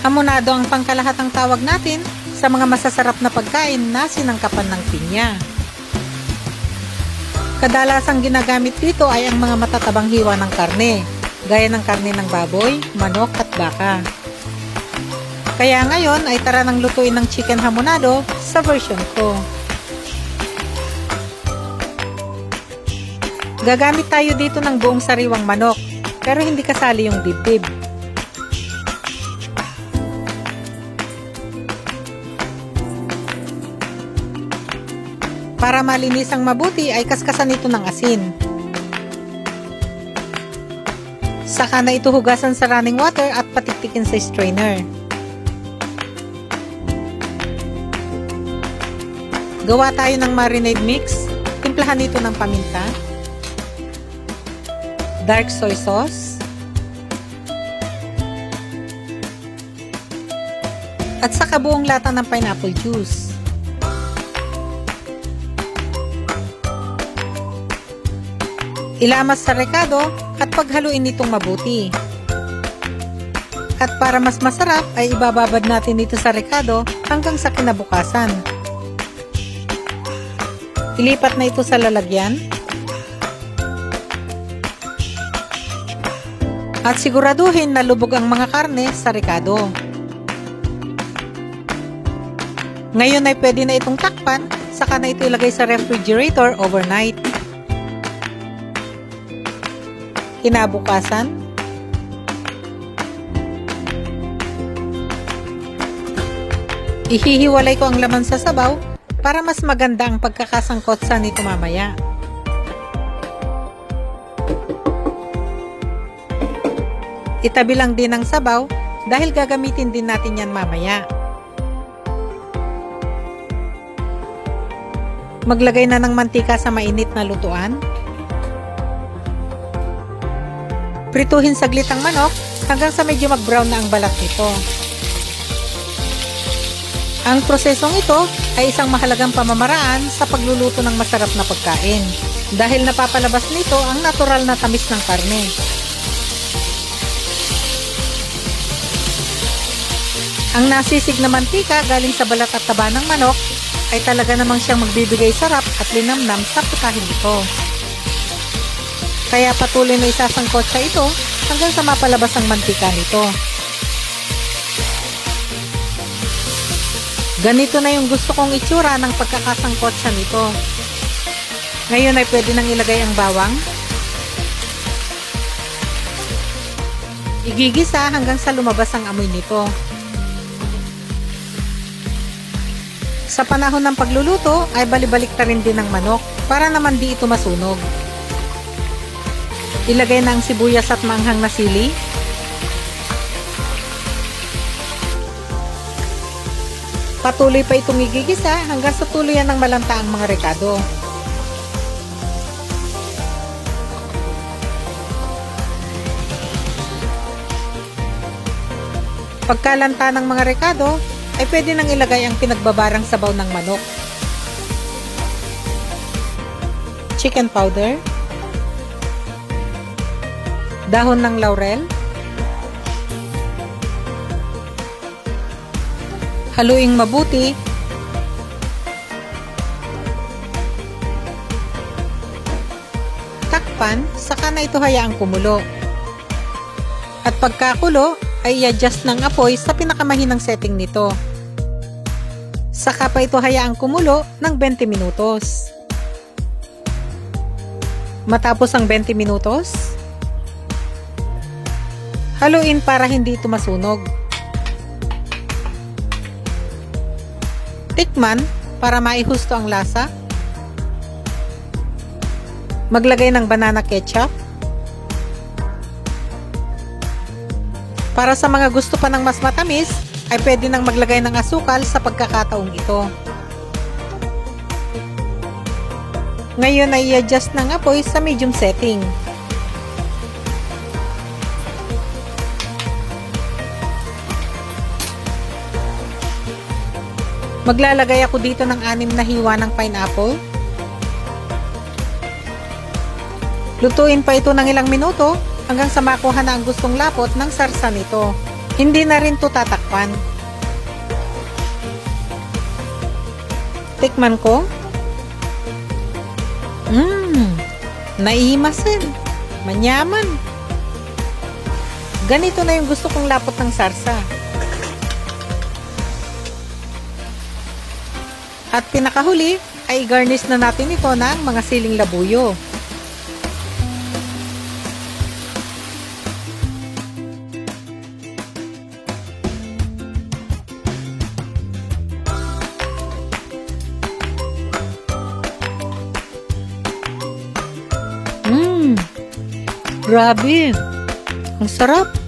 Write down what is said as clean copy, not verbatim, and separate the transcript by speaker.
Speaker 1: Hamonado ang pangkalahatang tawag natin sa mga masasarap na pagkain na sinangkapan ng pinya. Kadalasang ginagamit dito ay ang mga matatabang hiwa ng karne, gaya ng karne ng baboy, manok at baka. Kaya ngayon ay tara nang lutuin ng chicken hamonado sa version ko. Gagamit tayo dito ng buong sariwang manok, pero hindi kasali yung dibdib. Para malinis ang mabuti ay kaskasan ito ng asin. Saka na ito hugasan sa running water at patiktikin sa strainer. Gawa tayo ng marinade mix. Timplahan ito ng paminta, dark soy sauce, at saka buong lata ng pineapple juice. Ilamas sa rekado at paghaluin itong mabuti. At para mas masarap ay ibababad natin ito sa rekado hanggang sa kinabukasan. Ilipat na ito sa lalagyan. At siguraduhin na lubog ang mga karne sa rekado. Ngayon ay pwede na itong takpan, saka na ito ilagay sa refrigerator overnight. Kinabukasan, ihihiwalay ko ang laman sa sabaw para mas maganda ang pagkakasangkotsa nito mamaya. Itabi lang din ang sabaw dahil gagamitin din natin yan mamaya. Maglagay na ng mantika sa mainit na lutuan. Prituhin saglit ang manok hanggang sa medyo mag-brown na ang balat nito. Ang prosesong ito ay isang mahalagang pamamaraan sa pagluluto ng masarap na pagkain dahil napapalabas nito ang natural na tamis ng karne. Ang nasisig na mantika galing sa balat at taba ng manok ay talaga namang siyang magbibigay sarap at linamnam sa putahin ito. Kaya patuloy na isasangkotsa ito hanggang sa mapalabas ang mantika nito. Ganito na yung gusto kong itsura ng pagkakasangkotsa nito. Ngayon ay pwede nang ilagay ang bawang. Igigisa hanggang sa lumabas ang amoy nito. Sa panahon ng pagluluto ay balibalik na rin din ang manok para naman di ito masunog. Ilagay na ang sibuyas at maanghang na sili. Patuloy pa itong igigisa hanggang sa tuluyan ng malanta ang mga rekado. Pagkalanta ng mga rekado, ay pwede nang ilagay ang pinagbabarang sabaw ng manok. Chicken powder, dahon ng laurel, haluing mabuti, takpan, saka na ito hayaang kumulo. At pagkakulo, ay i-adjust ng apoy sa pinakamahinang setting nito. Saka pa ito hayaang kumulo ng 20 minutos. Matapos ang 20 minutos, haluin para hindi ito masunog. Tikman para maihusto ang lasa. Maglagay ng banana ketchup. Para sa mga gusto pa ng mas matamis, ay pwede nang maglagay ng asukal sa pagkakataong ito. Ngayon ay i-adjust ng apoy sa medium setting. Maglalagay ako dito ng 6 na hiwa ng pineapple. Lutuin pa ito ng ilang minuto hanggang sa makuha na ang gustong lapot ng sarsa nito. Hindi na rin to tatakpan. Tikman ko. Naihimasin. Manyaman. Ganito na yung gusto kong lapot ng sarsa. At pinakahuli ay garnish na natin ito ng mga siling labuyo. Grabe. Ang sarap.